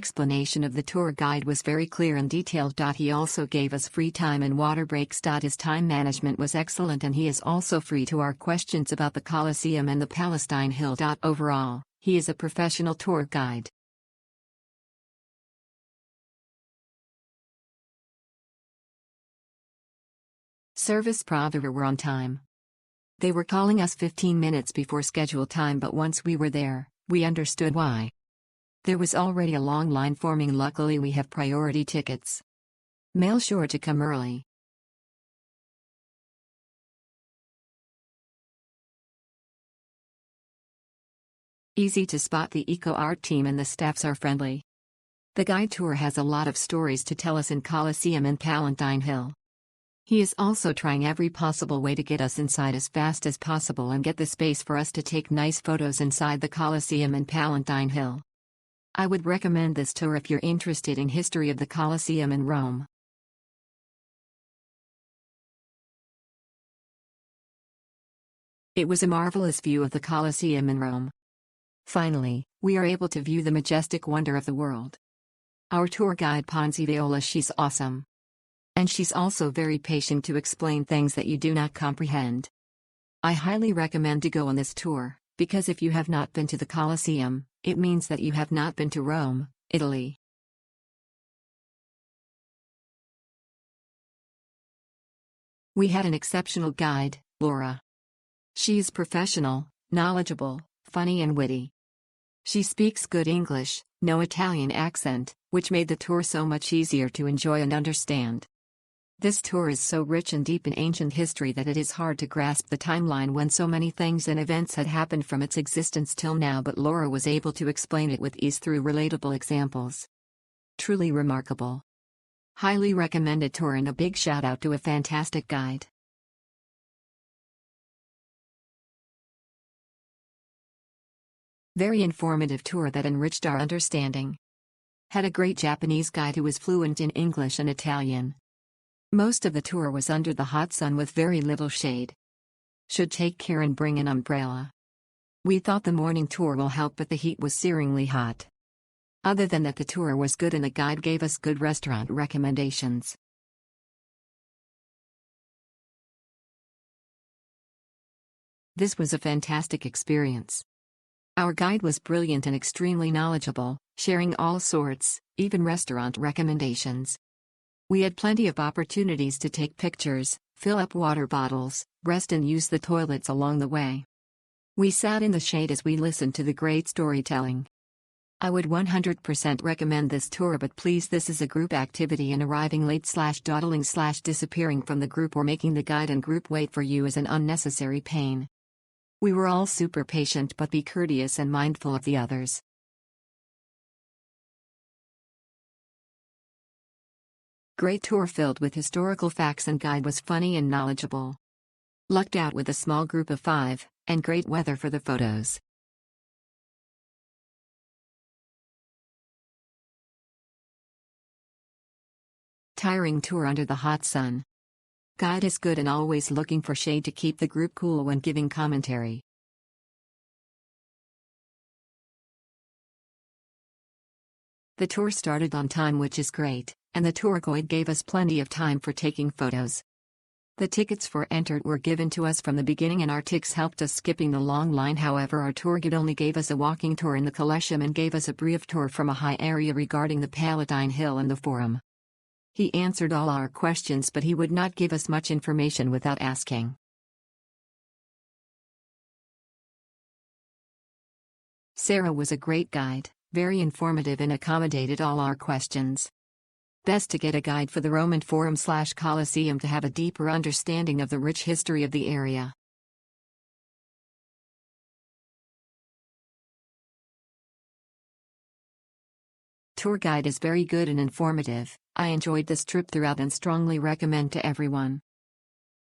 explanation of the tour guide was very clear and detailed. He also gave us free time and water breaks. His time management was excellent, and he is also free to our questions about the Colosseum and the Palatine Hill. Overall, he is a professional tour guide. Service provider were on time. They were calling us 15 minutes before scheduled time, but once we were there, we understood why. There was already a long line forming. Luckily we have priority tickets. Mail sure to come early. Easy to spot. The eco art team and the staffs are friendly. The guide tour has a lot of stories to tell us in Colosseum and Palatine Hill. He is also trying every possible way to get us inside as fast as possible and get the space for us to take nice photos inside the Colosseum and Palatine Hill. I would recommend this tour if you're interested in history of the Colosseum in Rome. It was a marvelous view of the Colosseum in Rome. Finally, we are able to view the majestic wonder of the world. Our tour guide Ponzi Viola, she's awesome. And she's also very patient to explain things that you do not comprehend. I highly recommend to go on this tour, because if you have not been to the Colosseum, it means that you have not been to Rome, Italy. We had an exceptional guide, Laura. She is professional, knowledgeable, funny and witty. She speaks good English, no Italian accent, which made the tour so much easier to enjoy and understand. This tour is so rich and deep in ancient history that it is hard to grasp the timeline when so many things and events had happened from its existence till now, but Laura was able to explain it with ease through relatable examples. Truly remarkable. Highly recommended tour, and a big shout out to a fantastic guide. Very informative tour that enriched our understanding. Had a great Japanese guide who was fluent in English and Italian. Most of the tour was under the hot sun with very little shade. Should take care and bring an umbrella. We thought the morning tour will help, but the heat was searingly hot. Other than that, the tour was good and the guide gave us good restaurant recommendations. This was a fantastic experience. Our guide was brilliant and extremely knowledgeable, sharing all sorts, even restaurant recommendations. We had plenty of opportunities to take pictures, fill up water bottles, rest and use the toilets along the way. We sat in the shade as we listened to the great storytelling. I would 100% recommend this tour, but please, this is a group activity and arriving late / dawdling / disappearing from the group or making the guide and group wait for you is an unnecessary pain. We were all super patient, but be courteous and mindful of the others. Great tour filled with historical facts and guide was funny and knowledgeable. Lucked out with a small group of 5, and great weather for the photos. Tiring tour under the hot sun. Guide is good and always looking for shade to keep the group cool when giving commentary. The tour started on time, which is great, and the tour guide gave us plenty of time for taking photos. The tickets for entered were given to us from the beginning and our ticks helped us skipping the long line. However, our tour guide only gave us a walking tour in the Colosseum and gave us a brief tour from a high area regarding the Palatine Hill and the Forum. He answered all our questions, but he would not give us much information without asking. Sarah was a great guide, very informative and accommodated all our questions. Best to get a guide for the Roman Forum / Colosseum to have a deeper understanding of the rich history of the area. Tour guide is very good and informative. I enjoyed this trip throughout and strongly recommend to everyone.